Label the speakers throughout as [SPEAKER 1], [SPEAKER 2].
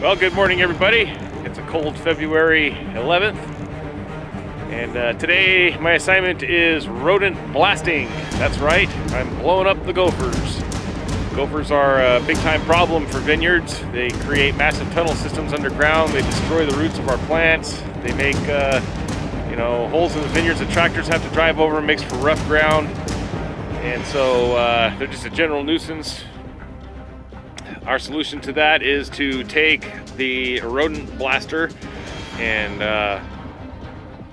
[SPEAKER 1] Well, good morning, everybody. It's a cold February 11th, and today my assignment is rodent blasting. That's right, I'm blowing up the gophers. Gophers are a big-time problem for vineyards. They create massive tunnel systems underground. They destroy the roots of our plants. They make, holes in the vineyards that tractors have to drive over. Makes for rough ground, and so they're just a general nuisance. Our solution to that is to take the rodent blaster and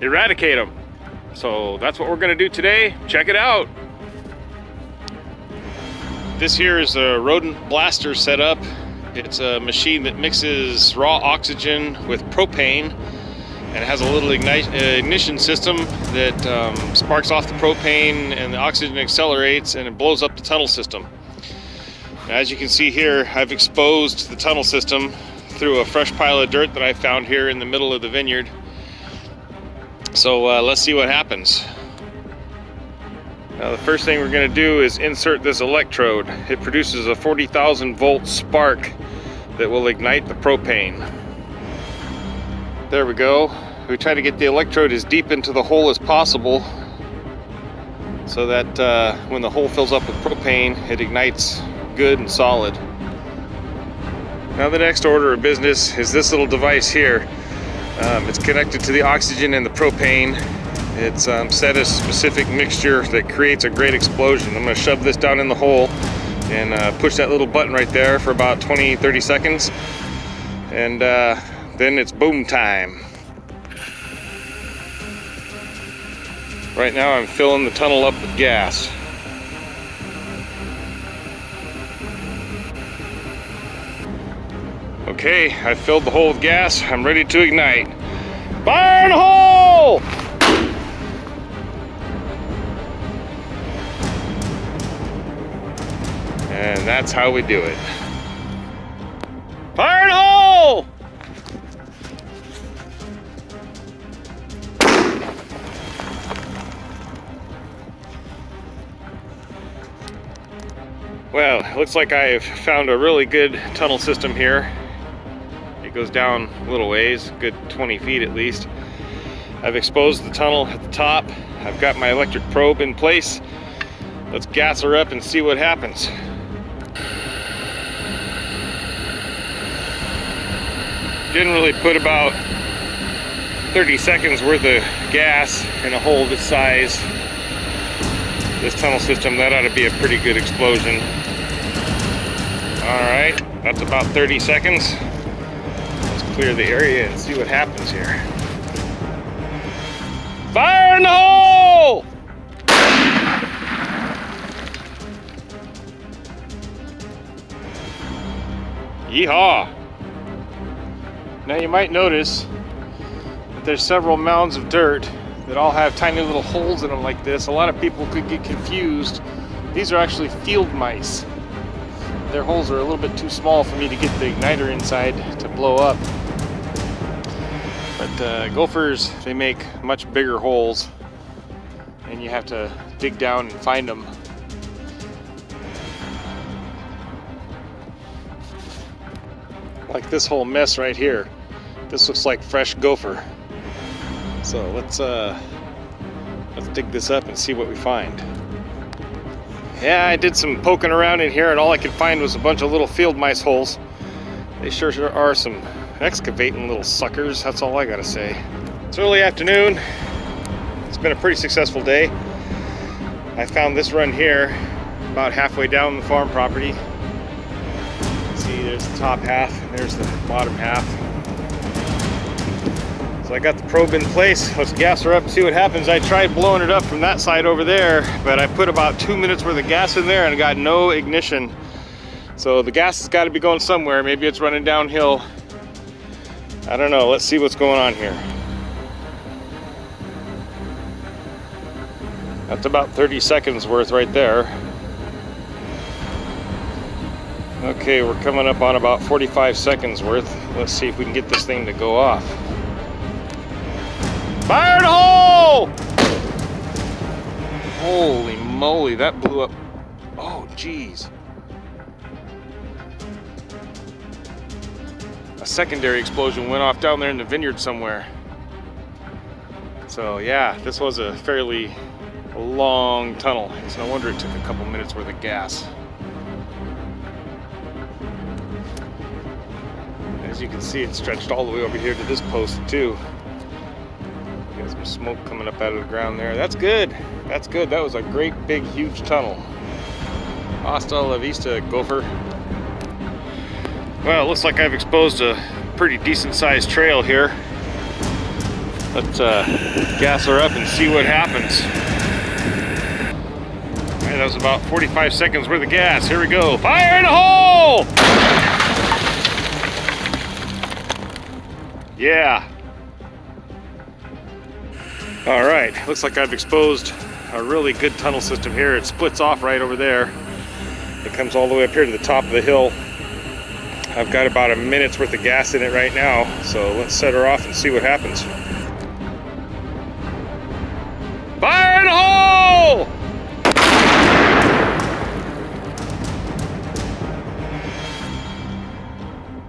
[SPEAKER 1] eradicate them. So that's what we're going to do today. Check it out. This here is a rodent blaster setup. It's a machine that mixes raw oxygen with propane, and it has a little ignition system that sparks off the propane, and the oxygen accelerates and it blows up the tunnel system. As you can see here, I've exposed the tunnel system through a fresh pile of dirt that I found here in the middle of the vineyard. So let's see what happens. Now the first thing we're going to do is insert this electrode. It produces a 40,000 volt spark that will ignite the propane. There we go. We try to get the electrode as deep into the hole as possible so that when the hole fills up with propane, it ignites good and solid. Now the next order of business is this little device here. It's connected to the oxygen and the propane. It's set a specific mixture that creates a great explosion. I'm going to shove this down in the hole and push that little button right there for about 20-30 seconds, and then it's boom time. Right now I'm filling the tunnel up with gas. Okay, I filled the hole with gas. I'm ready to ignite. Fire in the hole! And that's how we do it. Fire in the hole! Well, it looks like I've found a really good tunnel system here. It goes down a little ways, good 20 feet at least. I've exposed the tunnel at the top. I've got my electric probe in place. Let's gas her up and see what happens. Generally put about 30 seconds worth of gas in a hole this size. This tunnel system, that ought to be a pretty good explosion. All right, that's about 30 seconds. Clear the area and see what happens here. Fire in the hole! Yeehaw! Now you might notice that there's several mounds of dirt that all have tiny little holes in them like this. A lot of people could get confused. These are actually field mice. Their holes are a little bit too small for me to get the igniter inside to blow up. But gophers, they make much bigger holes, and you have to dig down and find them. Like this whole mess right here. This looks like fresh gopher. So let's dig this up and see what we find. Yeah, I did some poking around in here, and all I could find was a bunch of little field mice holes. They sure are some excavating little suckers, that's all I gotta say. It's early afternoon. It's been a pretty successful day. I found this run here about halfway down the farm property. See, there's the top half and there's the bottom half. So I got the probe in place. Let's gas her up and see what happens. I tried blowing it up from that side over there, but I put about 2 minutes worth of gas in there and got no ignition. So the gas has got to be going somewhere. Maybe it's running downhill. I don't know. Let's see what's going on here. That's about 30 seconds worth right there. Okay, we're coming up on about 45 seconds worth. Let's see if we can get this thing to go off. Fire in the hole! Holy moly, that blew up. Oh, geez. a secondary explosion went off down there in the vineyard somewhere. So yeah, this was a fairly long tunnel. It's no wonder it took a couple minutes worth of gas. As you can see, it stretched all the way over here to this post too. Got some smoke coming up out of the ground there. That's good. That's good. That was a great big huge tunnel. Hasta la vista, gopher. Well, it looks like I've exposed a pretty decent sized trail here. Let's gas her up and see what happens. All right, that was about 45 seconds worth of gas. Here we go. Fire in the hole! Yeah. All right, looks like I've exposed a really good tunnel system here. It splits off right over there. It comes all the way up here to the top of the hill. I've got about a minute's worth of gas in it right now, so let's set her off and see what happens. Fire in the hole!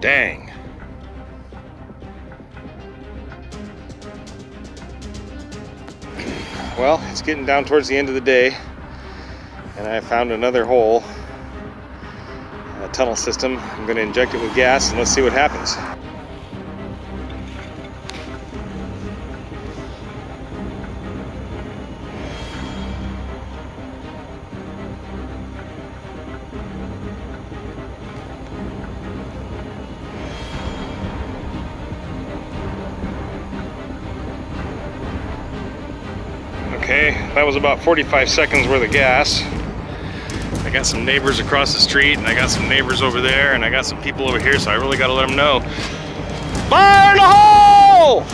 [SPEAKER 1] Dang. Well, it's getting down towards the end of the day, and I found another hole, a tunnel system. I'm going to inject it with gas and let's see what happens. Okay, that was about 45 seconds worth of gas. I got some neighbors across the street, and I got some neighbors over there, and I got some people over here, so I really got to let them know. Fire in the hole!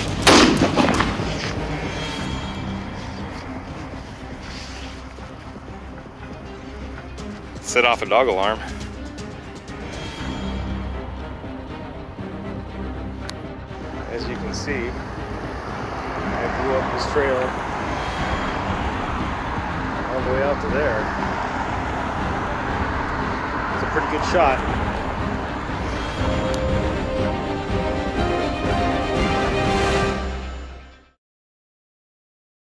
[SPEAKER 1] Set off a dog alarm. As you can see, I blew up this trail all the way out to there. It's a pretty good shot.